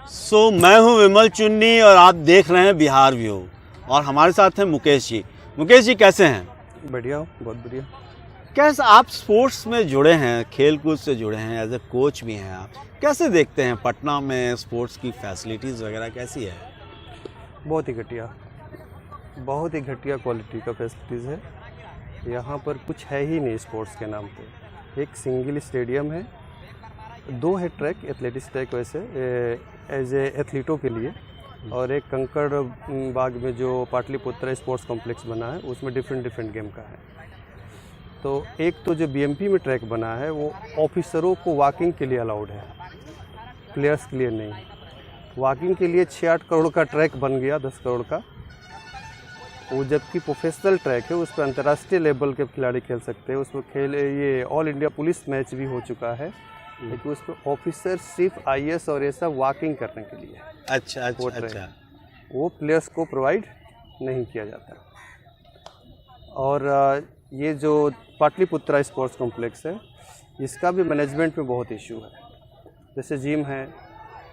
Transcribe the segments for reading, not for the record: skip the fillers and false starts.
मैं हूं विमल चुन्नी और आप देख रहे हैं बिहार व्यू और हमारे साथ हैं मुकेश जी। मुकेश जी कैसे हैं? बढ़िया, बहुत बढ़िया। कैसे आप स्पोर्ट्स में जुड़े हैं, खेल कूद से जुड़े हैं, एज ए कोच भी हैं आप, कैसे देखते हैं पटना में स्पोर्ट्स की फैसिलिटीज़ वगैरह कैसी है? बहुत ही घटिया क्वालिटी का फैसिलिटीज़ है। यहाँ पर कुछ है ही नहीं स्पोर्ट्स के नाम पे। एक सिंगल स्टेडियम है, 2 है ट्रैक, एथलेटिक्स ट्रैक वैसे एज ए एथलीटों के लिए, और एक कंकड़ बाग में जो पाटलिपुत्र स्पोर्ट्स कॉम्प्लेक्स बना है उसमें डिफरेंट गेम का है। तो एक तो जो बीएमपी में ट्रैक बना है वो ऑफिसरों को वॉकिंग के लिए अलाउड है, प्लेयर्स के लिए नहीं। वॉकिंग के लिए 6-8 करोड़ का ट्रैक बन गया, 10 करोड़ का। वो जबकि प्रोफेशनल ट्रैक है, उस पर अंतर्राष्ट्रीय लेवल के खिलाड़ी खेल सकते हैं। उसमें ये ऑल इंडिया पुलिस मैच भी हो चुका है, लेकिन उस पर ऑफिसर सिर्फ आईएएस और ये सब वॉकिंग करने के लिए। अच्छा। वो प्लेयर्स को प्रोवाइड नहीं किया जाता। और ये जो पाटलिपुत्रा स्पोर्ट्स कॉम्प्लेक्स है, इसका भी मैनेजमेंट में बहुत इशू है। जैसे जिम है,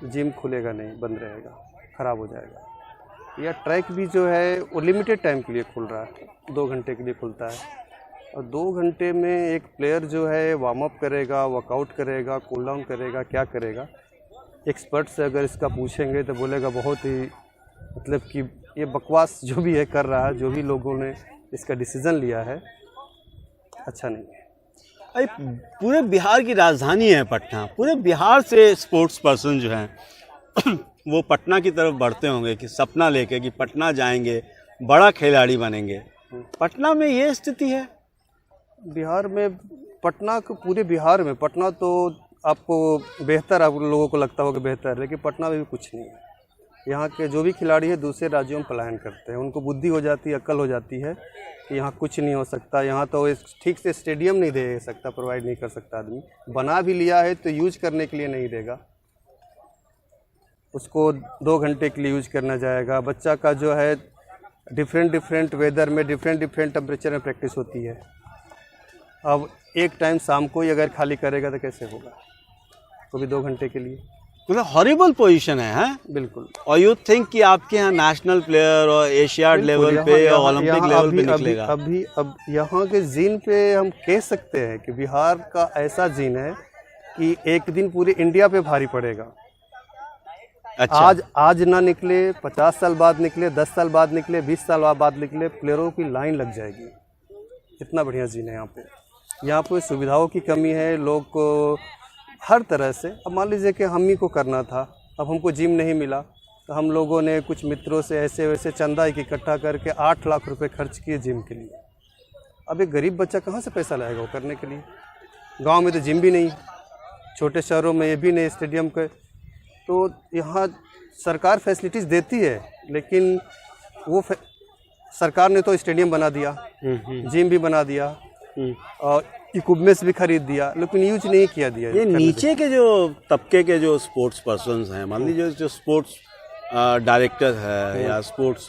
जिम खुलेगा नहीं, बंद रहेगा, ख़राब हो जाएगा। या ट्रैक भी जो है वो लिमिटेड टाइम के लिए खुल रहा है, 2 घंटे के लिए खुलता है, और 2 घंटे में एक प्लेयर जो है वार्म अप करेगा, वर्कआउट करेगा, कूल डाउन करेगा, क्या करेगा। एक्सपर्ट से अगर इसका पूछेंगे तो बोलेगा बहुत ही मतलब कि ये बकवास जो भी है कर रहा है, जो भी लोगों ने इसका डिसीज़न लिया है अच्छा नहीं है। अरे पूरे बिहार की राजधानी है पटना, पूरे बिहार से स्पोर्ट्स पर्सन जो हैं वो पटना की तरफ बढ़ते होंगे कि सपना लेके कि पटना जाएंगे, बड़ा खिलाड़ी बनेंगे। पटना में ये स्थिति है। बिहार में पटना को, पूरे बिहार में पटना तो आपको बेहतर, आप लोगों को लगता होगा बेहतर, लेकिन पटना में भी कुछ नहीं है। यहाँ के जो भी खिलाड़ी है दूसरे राज्यों में पलायन करते हैं। उनको बुद्धि हो जाती है, अक्ल हो जाती है कि यहाँ कुछ नहीं हो सकता। यहाँ तो ठीक से स्टेडियम नहीं दे सकता, प्रोवाइड नहीं कर सकता आदमी। बना भी लिया है तो यूज करने के लिए नहीं देगा, उसको 2 घंटे के लिए यूज करना जाएगा। बच्चा का जो है डिफरेंट वेदर में डिफरेंट टेम्परेचर में प्रैक्टिस होती है। अब एक टाइम शाम को ही अगर खाली करेगा तो कैसे होगा, वो भी 2 घंटे के लिए। मतलब हॉरिबल पोजीशन है। बिल्कुल। और यू थिंक कि आपके यहाँ नेशनल प्लेयर और एशियाड लेवल पे या ओलंपिक लेवल पे निकलेगा? अब यहाँ के जीन पे हम कह सकते हैं कि बिहार का ऐसा जीन है कि एक दिन पूरे इंडिया पे भारी पड़ेगा। अच्छा। आज ना निकले, 50 साल बाद निकले, 10 साल बाद निकले, 20 साल बाद निकले, प्लेयरों की लाइन लग जाएगी। इतना बढ़िया जीन है यहाँ पे। यहाँ पे सुविधाओं की कमी है, लोग को हर तरह से। अब मान लीजिए कि हम ही को करना था, अब हमको जिम नहीं मिला, तो हम लोगों ने कुछ मित्रों से ऐसे वैसे चंदा इकट्ठा करके 8 लाख रुपए खर्च किए जिम के लिए। अब एक गरीब बच्चा कहाँ से पैसा लाएगा वो करने के लिए? गांव में तो जिम भी नहीं, छोटे शहरों में ये भी नहीं स्टेडियम के। तो यहाँ सरकार फैसिलिटीज़ देती है, लेकिन वो सरकार ने तो स्टेडियम बना दिया, जिम भी बना दिया और इक्विपमेंट्स भी खरीद दिया, लेकिन यूज नहीं किया दिया। ये नीचे के जो तबके के जो स्पोर्ट्स पर्सन्स हैं, मान लीजिए जो स्पोर्ट्स डायरेक्टर है या स्पोर्ट्स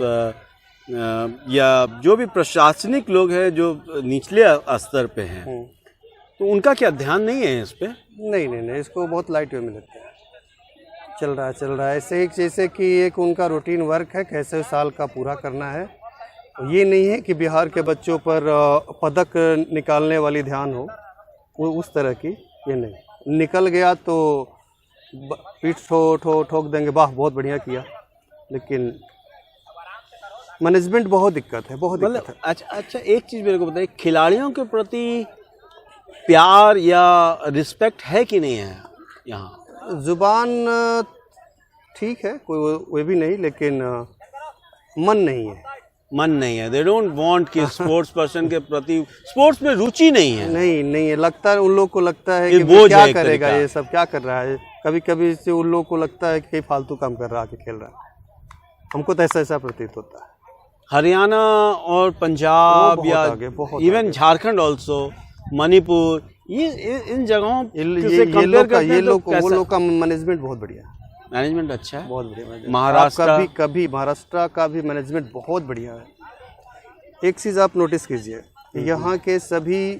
या जो भी प्रशासनिक लोग हैं जो निचले स्तर पे हैं, तो उनका क्या ध्यान नहीं है इस पे? नहीं, इसको बहुत लाइट वे में लेते हैं। चल रहा है ऐसे ही, जैसे कि एक उनका रूटीन वर्क है, कैसे साल का पूरा करना है। ये नहीं है कि बिहार के बच्चों पर पदक निकालने वाली ध्यान हो, वो उस तरह की ये नहीं। निकल गया तो पीठ ठोक देंगे, वाह बहुत बढ़िया किया, लेकिन मैनेजमेंट बहुत दिक्कत है, बहुत दिक्कत है। अच्छा, एक चीज़ मेरे को बताइए, खिलाड़ियों के प्रति प्यार या रिस्पेक्ट है कि नहीं है यहाँ? जुबान ठीक है, कोई वो भी नहीं, लेकिन मन नहीं है। दे डोंट वांट कि स्पोर्ट्स पर्सन के प्रति, स्पोर्ट्स में रुचि नहीं है। लगता है, उन लोग को लगता है कि वो क्या करेगा, ये सब क्या कर रहा है। कभी से उन लोग को लगता है कि फालतू काम कर रहा है, खेल रहा है। हमको तो ऐसा प्रतीत होता है। हरियाणा और पंजाब या इवन झारखंड ऑल्सो, मणिपुर, ये इन जगहों से कंपेयर करते हैं तो वो लोग का मैनेजमेंट बहुत बढ़िया है। मैनेजमेंट अच्छा है, बहुत बढ़िया। महाराष्ट्र का भी मैनेजमेंट बहुत बढ़िया है। एक चीज़ आप नोटिस कीजिए, यहाँ के सभी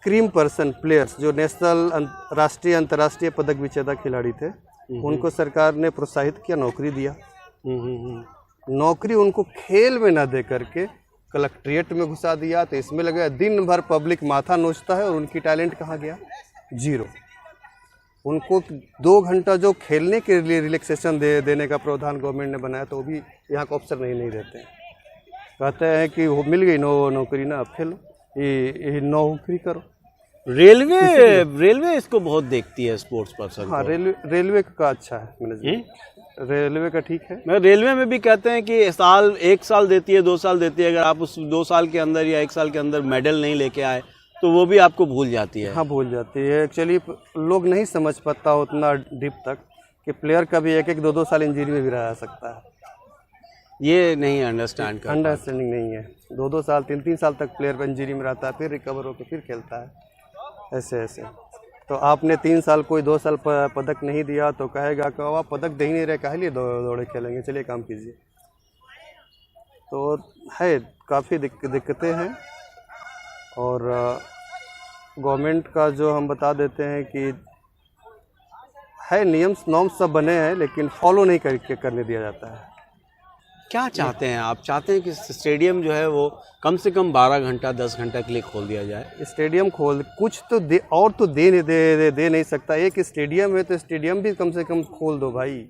क्रीम पर्सन प्लेयर्स जो नेशनल, राष्ट्रीय, अंतर्राष्ट्रीय पदक विजेता खिलाड़ी थे, उनको सरकार ने प्रोत्साहित किया, नौकरी दिया। नौकरी उनको खेल में ना दे करके कलेक्ट्रेट में घुसा दिया, तो इसमें लगा दिन भर पब्लिक माथा नोचता है और उनकी टैलेंट कहाँ गया? जीरो। उनको 2 घंटा जो खेलने के लिए रिलैक्सेशन देने का प्रावधान गवर्नमेंट ने बनाया, तो वो भी यहाँ का अफसर नहीं देते हैं। कहते हैं कि वो मिल गई नौकरी ना, अब खेलो, ये नौकरी करो। रेलवे इसको बहुत देखती है स्पोर्ट्स पर्सन। हाँ, रेलवे का अच्छा है मैनेजमेंट, रेलवे का ठीक है। मैं रेलवे में भी कहते हैं कि 1 साल देती है, 2 साल देती है, अगर आप उस 2 साल के अंदर या 1 साल के अंदर मेडल नहीं लेके आए तो वो भी आपको भूल जाती है। हाँ, भूल जाती है। एक्चुअली लोग नहीं समझ पाता उतना डीप तक कि प्लेयर का भी 1-1, 2-2 साल इंजरी में भी रह सकता है। ये नहीं अंडरस्टैंडिंग नहीं है। 2-2 साल, 3-3 साल तक प्लेयर इंजरी में रहता है, फिर रिकवर होकर फिर खेलता है, ऐसे। तो आपने 3 साल कोई 2 साल पदक नहीं दिया तो कहेगा कि आप पदक दे ही नहीं रहे, काहे लिए दौड़े खेलेंगे, चलिए काम कीजिए। तो है, काफ़ी दिक्कतें हैं। और गवर्नमेंट का जो हम बता देते हैं कि है, नियम नॉर्म्स सब बने हैं, लेकिन फॉलो नहीं करने दिया जाता है। क्या चाहते हैं आप? चाहते हैं कि स्टेडियम जो है वो कम से कम 12 घंटा 10 घंटा के लिए खोल दिया जाए? स्टेडियम खोल कुछ तो दे नहीं सकता। एक स्टेडियम है तो स्टेडियम भी कम से कम खोल दो भाई,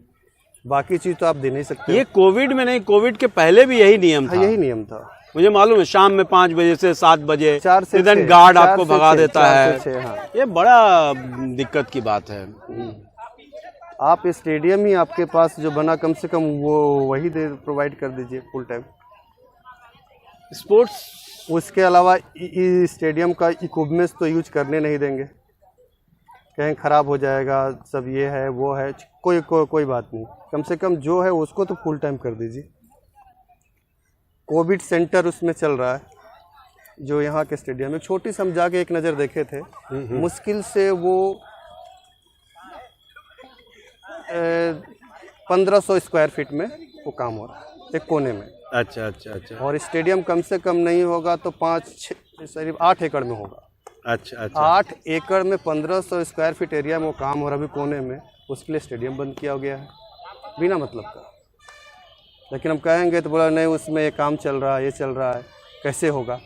बाकी चीज़ तो आप दे नहीं सकते। ये कोविड में नहीं, कोविड के पहले भी यही नियम था। यही नियम था, मुझे मालूम है। शाम में 5 बजे से 7 बजे 4 से इधर 6, गार्ड आपको भगा देता है। 4 से 6, हाँ। ये बड़ा दिक्कत की बात है। आप स्टेडियम ही आपके पास जो बना, कम से कम वो वही प्रोवाइड कर दीजिए फुल टाइम स्पोर्ट्स। उसके अलावा स्टेडियम का इक्विपमेंट्स तो यूज करने नहीं देंगे, कहीं ख़राब हो जाएगा, सब ये है वो है, कोई बात नहीं। कम से कम जो है उसको तो फुल टाइम कर दीजिए। कोविड सेंटर उसमें चल रहा है जो यहाँ के स्टेडियम में, छोटी सी हम जाके एक नज़र देखे थे, मुश्किल से वो 1500 स्क्वायर फीट में वो काम हो रहा है, एक कोने में। अच्छा। और स्टेडियम कम से कम नहीं होगा तो 8 एकड़ में होगा। अच्छा। 8 एकड़ में 1500 स्क्वायर फीट एरिया में वो काम हो रहा है अभी कोने में, उसके लिए स्टेडियम बंद किया गया है बिना मतलब का। लेकिन हम कहेंगे तो बोला नहीं, उसमें ये काम चल रहा है, ये चल रहा है, कैसे होगा?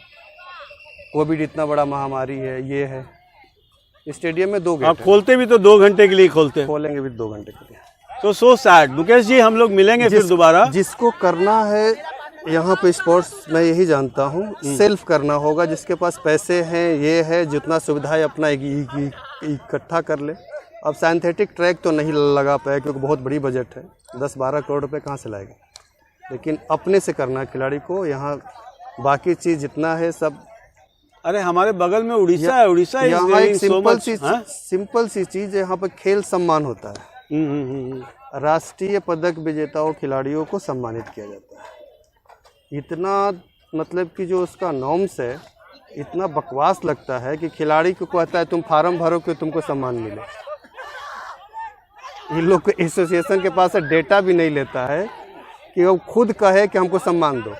कोविड इतना बड़ा महामारी है, ये है। स्टेडियम में 2 आप खोलते भी तो 2 घंटे के लिए खोलेंगे भी 2 घंटे के लिए, तो सो सैड। मुकेश जी, हम लोग मिलेंगे फिर दोबारा। जिसको करना है यहाँ पे स्पोर्ट्स, मैं यही जानता हूँ, सेल्फ करना होगा। जिसके पास पैसे हैं, ये है, जितना सुविधा है अपना इकट्ठा कर ले। अब सिंथेटिक ट्रैक तो नहीं लगा पाए क्योंकि बहुत बड़ी बजट है, 10-12 करोड़ रुपए कहाँ से लाएगा। लेकिन अपने से करना है खिलाड़ी को। यहाँ बाकी चीज़ जितना है सब, अरे हमारे बगल में उड़ीसा है। उड़ीसा यहाँ एक सिंपल सी चीज़ है, यहाँ पर खेल सम्मान होता है। राष्ट्रीय पदक विजेताओं खिलाड़ियों को सम्मानित किया जाता है। इतना मतलब कि जो उसका नॉर्म्स है, इतना बकवास लगता है कि खिलाड़ी को कहता है तुम फार्म भरो कि तुमको सम्मान मिले। इन लोग को एसोसिएशन के पास डेटा भी नहीं लेता है कि वो खुद कहे कि हमको सम्मान दो।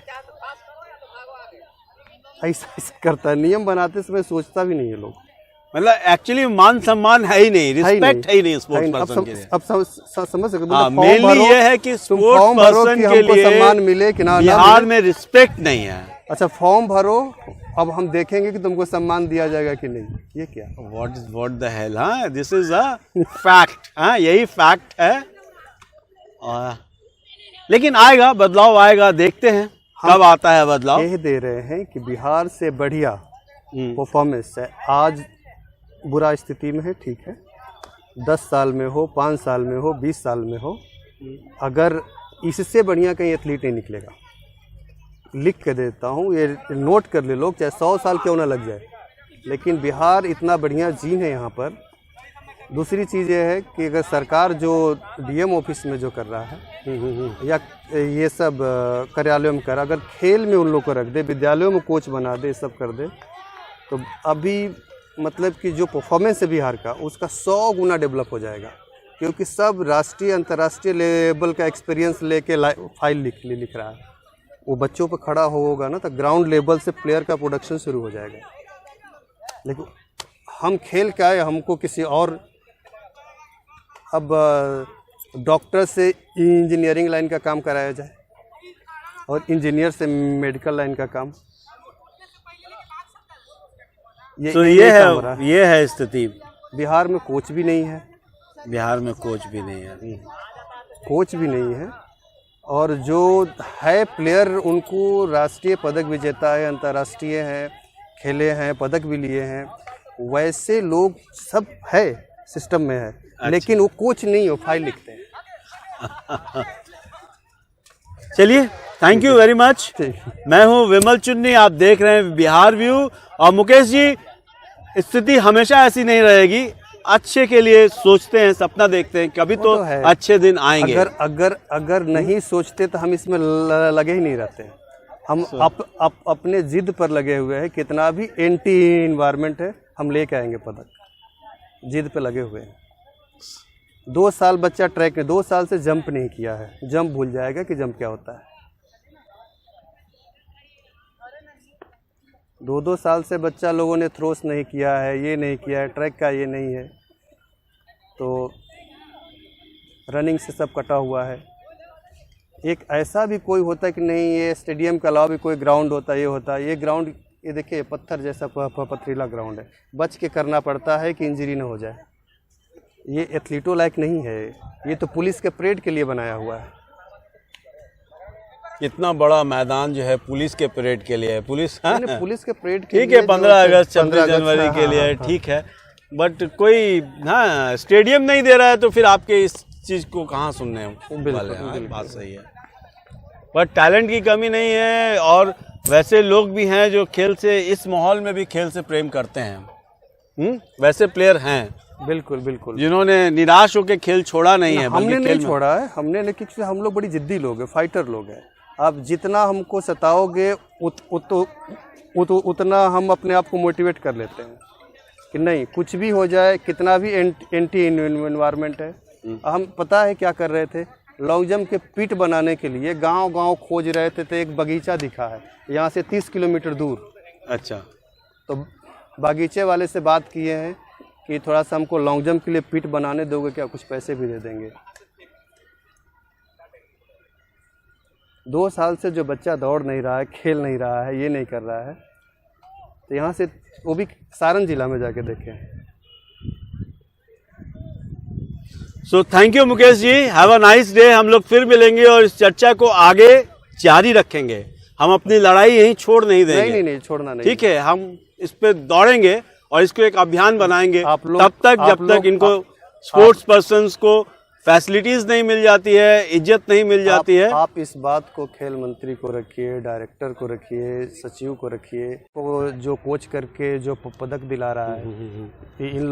ऐसा करता है, नियम बनाते समय सोचता भी नहीं है लोग। मतलब एक्चुअली मान सम्मान है ही नहीं, रिस्पेक्ट है ही नहीं स्पोर्ट्स पर्सन के लिए। अब समझ सकते हो। मेनली ये है कि स्पोर्ट्स पर्सन के लिए सम्मान मिले कि ना, बिहार में रिस्पेक्ट नहीं है। अच्छा, फॉर्म भरो, अब हम देखेंगे कि तुमको सम्मान दिया जाएगा कि नहीं। ये क्या, व्हाट द हेल? हाँ, दिस इज अ फैक्ट। हाँ, यही फैक्ट है। लेकिन आएगा बदलाव, आएगा, देखते हैं कब आता है बदलाव। कह दे रहे हैं कि बिहार से बढ़िया परफॉर्मेंस है। आज बुरा स्थिति में है, ठीक है, 10 साल में हो, 5 साल में हो, 20 साल में हो, अगर इससे बढ़िया कहीं एथलीट नहीं निकलेगा। लिख के देता हूँ, ये नोट कर ले लोग, चाहे 100 साल क्यों ना लग जाए, लेकिन बिहार इतना बढ़िया जीन है यहाँ पर। दूसरी चीज़ ये है कि अगर सरकार जो डीएम ऑफिस में जो कर रहा है या ये सब कार्यालयों में कर, अगर खेल में उन लोग को रख दे, विद्यालयों में कोच बना दे, सब कर दे, तो अभी मतलब कि जो परफॉर्मेंस है बिहार का, उसका 100 गुना डेवलप हो जाएगा। क्योंकि सब राष्ट्रीय अंतर्राष्ट्रीय लेवल का एक्सपीरियंस लेके फाइल लिख रहा है। वो बच्चों पर खड़ा होगा ना, तो ग्राउंड लेवल से प्लेयर का प्रोडक्शन शुरू हो जाएगा। लेकिन हम खेल क्या है, हमको किसी और, अब डॉक्टर से इंजीनियरिंग लाइन का काम कराया जाए और इंजीनियर से मेडिकल लाइन का काम। तो काम हो रहा है। ये है स्थिति। बिहार में कोच भी नहीं है, बिहार में कोच भी नहीं है। कोच भी नहीं है, और जो है प्लेयर उनको राष्ट्रीय पदक विजेता है, अंतर्राष्ट्रीय हैं, खेले हैं, पदक भी लिए हैं, वैसे लोग सब है सिस्टम में है। अच्छा। लेकिन वो कोच नहीं, वो फाइल लिखते हैं। चलिए, थैंक यू वेरी मच। मैं हूं विमल चुन्नी, आप देख रहे हैं बिहार व्यू। और मुकेश जी, स्थिति हमेशा ऐसी नहीं रहेगी। अच्छे के लिए सोचते हैं, सपना देखते हैं, कभी तो अच्छे दिन आएंगे। अगर नहीं सोचते तो हम इसमें लगे ही नहीं रहते। हम अपने जिद पर लगे हुए हैं। कितना भी एंटी इन्वायरमेंट है, हम लेके आएंगे पदक। जिद पे लगे हुए हैं। 2 साल बच्चा ट्रैक में 2 साल से जंप नहीं किया है, जंप भूल जाएगा कि जंप क्या होता है। 2 साल से बच्चा लोगों ने थ्रोस नहीं किया है, ये नहीं किया है, ट्रैक का ये नहीं है, तो रनिंग से सब कटा हुआ है। एक ऐसा भी कोई होता है कि नहीं, ये स्टेडियम के अलावा भी कोई ग्राउंड होता है, ये होता है। ये ग्राउंड, ये देखिए पत्थर जैसा पथरीला ग्राउंड है, बच के करना पड़ता है कि इंजरी ना हो जाए। ये एथलीटों लायक नहीं है, ये तो पुलिस के परेड के लिए बनाया हुआ है। इतना बड़ा मैदान जो है पुलिस के परेड के लिए है। पुलिस पुलिस के परेड के ठीक है, 15 अगस्त 26 जनवरी के लिए ठीक है, बट कोई स्टेडियम नहीं दे रहा है, तो फिर आपके इस चीज को कहाँ सुनने वाले हैं। बात सही है, बट टैलेंट की कमी नहीं है। और वैसे लोग भी हैं जो खेल से, इस माहौल में भी खेल से प्रेम करते हैं। वैसे प्लेयर हैं बिल्कुल बिल्कुल, जिन्होंने निराश होकर खेल छोड़ा नहीं है। हमने नहीं छोड़ा है, हमने, लेकिन हम लोग बड़ी जिद्दी लोग हैं, फाइटर लोग हैं। आप जितना हमको सताओगे उतना हम अपने आप को मोटिवेट कर लेते हैं कि नहीं, कुछ भी हो जाए, कितना भी एंटी इन्वायरमेंट है। हम पता है क्या कर रहे थे, लॉन्ग जंप के पिट बनाने के लिए गांव-गांव खोज रहे थे, तो एक बगीचा दिखा है यहाँ से 30 किलोमीटर दूर। अच्छा, तो बागीचे वाले से बात किए हैं कि थोड़ा सा हमको लॉन्ग जंप के लिए पिट बनाने दोगे क्या, कुछ पैसे भी दे देंगे। 2 साल से जो बच्चा दौड़ नहीं रहा है, खेल नहीं रहा है, ये नहीं कर रहा है, तो यहाँ से, वो भी सारण जिला में जाके देखें। So thank you Mukesh ji, have a nice day. हम लोग फिर मिलेंगे और इस चर्चा को आगे जारी रखेंगे। हम अपनी लड़ाई यहीं छोड़ नहीं देंगे। नहीं छोड़ना नहीं। ठीक है, हम इस पे दौड़ेंगे और इसको एक अभियान बनाएंगे तब तक जब तक इनको स्पोर्ट्स पर्सन्स को फैसिलिटीज नहीं मिल जाती है, इज्जत नहीं मिल जाती है। आप इस बात को खेल मंत्री को रखिए, डायरेक्टर को रखिए, सचिव को रखिए, जो कोच करके जो पदक दिला रहा है, इन